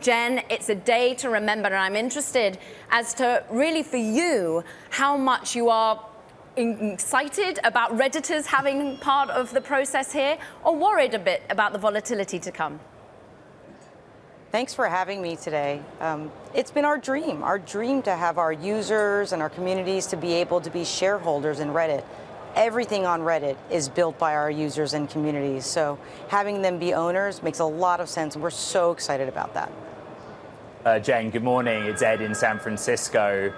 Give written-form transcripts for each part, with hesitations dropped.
Jen, it's a day to remember, and I'm interested as to really for you how much you are excited about Redditors having part of the process here, or worried a bit about the volatility to come. Thanks for having me today. It's been our dream to have our users and our communities to be able to be shareholders in Reddit. Everything on Reddit is built by our users and communities, so having them be owners makes a lot of sense, and we're so excited about that. Jen, good morning. It's Ed in San Francisco.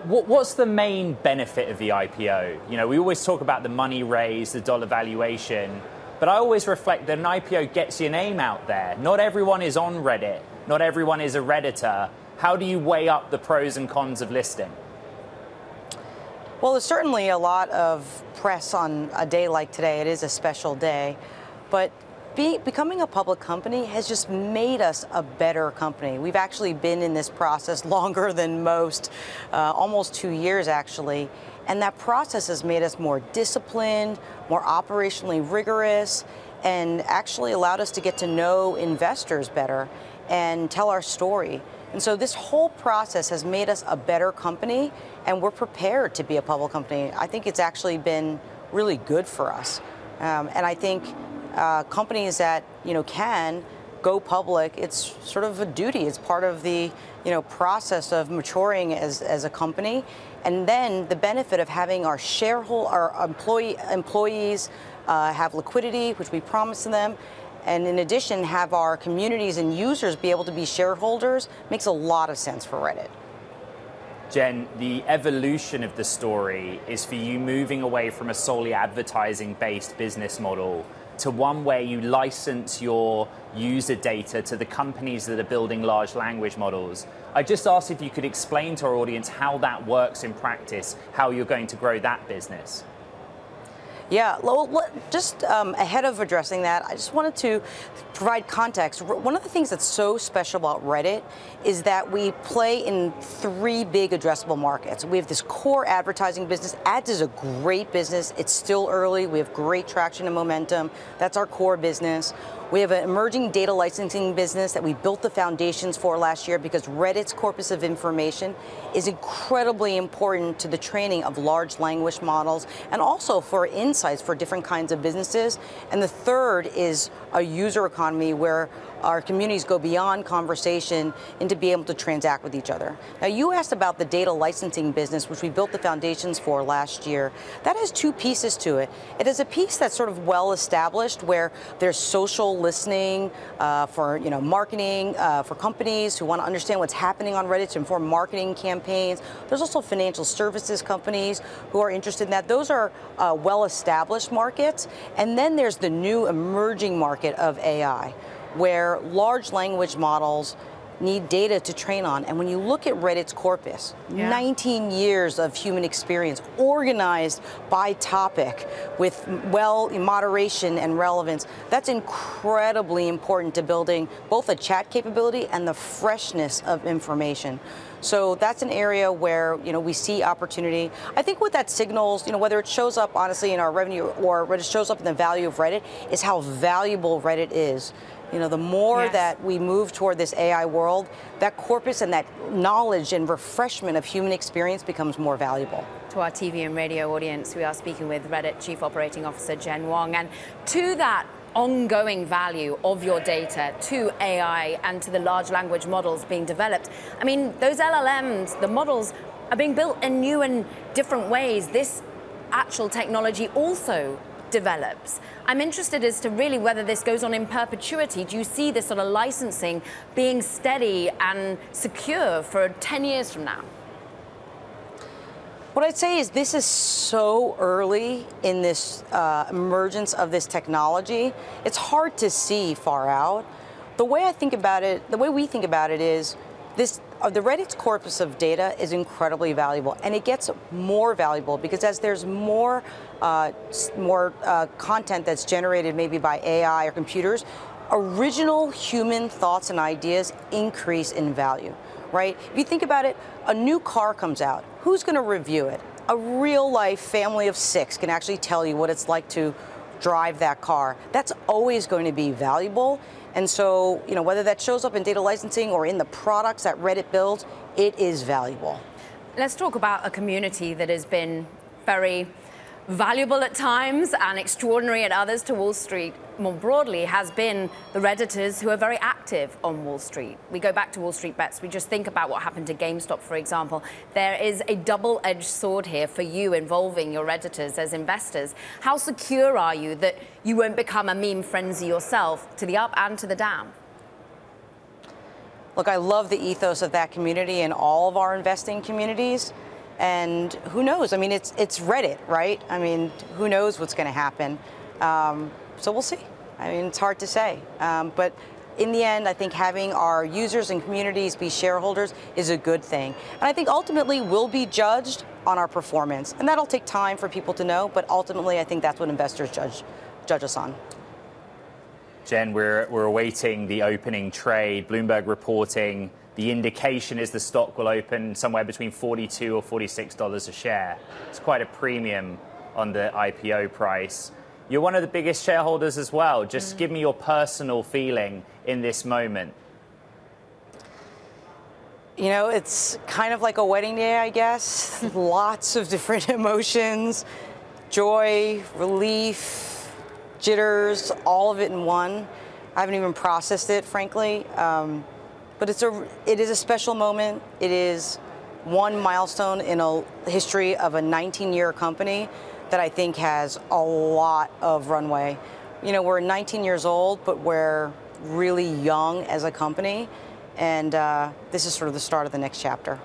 What's the main benefit of the IPO? You know, we always talk about the money raised, the dollar valuation, but I always reflect that an IPO gets your name out there. Not everyone is on Reddit. Not everyone is a Redditor. How do you weigh up the pros and cons of listing? Well, there's certainly a lot of press on a day like today. It is a special day, but becoming a public company has just made us a better company. We've actually been in this process longer than most, almost 2 years actually, and that process has made us more disciplined, more operationally rigorous, and actually allowed us to get to know investors better and tell our story. And so this whole process has made us a better company, and we're prepared to be a public company. I think it's actually been really good for us. And I think companies that can go public, it's sort of a duty. It's part of the process of maturing as a company, and then the benefit of having our employees have liquidity, which we promise them, and in addition have our communities and users be able to be shareholders makes a lot of sense for Reddit. Jen, the evolution of the story is for you moving away from a solely advertising-based business model to one where you license your user data to the companies that are building large language models. I just asked if you could explain to our audience how that works in practice, how you're going to grow that business. Yeah, just ahead of addressing that, I just wanted to provide context. One of the things that's so special about Reddit is that we play in 3 big addressable markets. We have this core advertising business. Ads is a great business. It's still early. We have great traction and momentum. That's our core business. We have an emerging data licensing business that we built the foundations for last year because Reddit's corpus of information is incredibly important to the training of large language models and also for insights for different kinds of businesses. And the third is a user economy where our communities go beyond conversation into being able to transact with each other. Now, you asked about the data licensing business, which we built the foundations for last year. That has 2 pieces to it. It is a piece that's sort of well established where there's social listening for marketing for companies who want to understand what's happening on Reddit to inform marketing campaigns. There's also financial services companies who are interested in that. Those are well-established markets. And then there's the new emerging market of AI, where large language models need data to train on. And when you look at Reddit's corpus, 19 years of human experience organized by topic with moderation and relevance, that's incredibly important to building both a chat capability and the freshness of information. So that's an area where we see opportunity. I think what that signals, whether it shows up honestly in our revenue or whether it shows up in the value of Reddit, is how valuable Reddit is. The more that we move toward this AI world, that corpus and that knowledge and refreshment of human experience becomes more valuable. To our TV and radio audience, we are speaking with Reddit Chief Operating Officer Jen Wong, and to that ongoing value of your data to AI and to the large language models being developed. I mean, those LLMs, the models are being built in new and different ways. This actual technology also develops. I'm interested as to really whether this goes on in perpetuity. Do you see this sort of licensing being steady and secure for 10 years from now? What I'd say is this is so early in this emergence of this technology. It's hard to see far out. The way I think about it, the way we think about it is the Reddit's corpus of data is incredibly valuable, and it gets more valuable because as there's more content that's generated maybe by AI or computers, original human thoughts and ideas increase in value, right? If you think about it, a new car comes out. Who's going to review it? A real-life family of 6 can actually tell you what it's like to drive that car. That's always going to be valuable. And so, whether that shows up in data licensing or in the products that Reddit builds, it is valuable. Let's talk about a community that has been very valuable at times and extraordinary at others to Wall Street more broadly, has been the Redditors who are very active on Wall Street. We go back to Wall Street Bets. We just think about what happened to GameStop, for example. There is a double-edged sword here for you involving your Redditors as investors. How secure are you that you won't become a meme frenzy yourself to the up and to the down? Look, I love the ethos of that community and all of our investing communities. And who knows? I mean, it's Reddit, right? I mean, who knows what's going to happen? So we'll see. I mean, it's hard to say. But in the end, I think having our users and communities be shareholders is a good thing. And I think ultimately we'll be judged on our performance. And that'll take time for people to know, but ultimately I think that's what investors judge us on. Jen, we're awaiting the opening trade. Bloomberg reporting the indication is the stock will open somewhere between $42 or $46 a share. It's quite a premium on the IPO price. You're one of the biggest shareholders as well. Just give me your personal feeling in this moment. It's kind of like a wedding day, I guess. Lots of different emotions, joy, relief, jitters, all of it in one. I haven't even processed it, frankly. But it is a special moment. It is one milestone in a history of a 19-year company that I think has a lot of runway. We're 19 years old, but we're really young as a company. And this is sort of the start of the next chapter.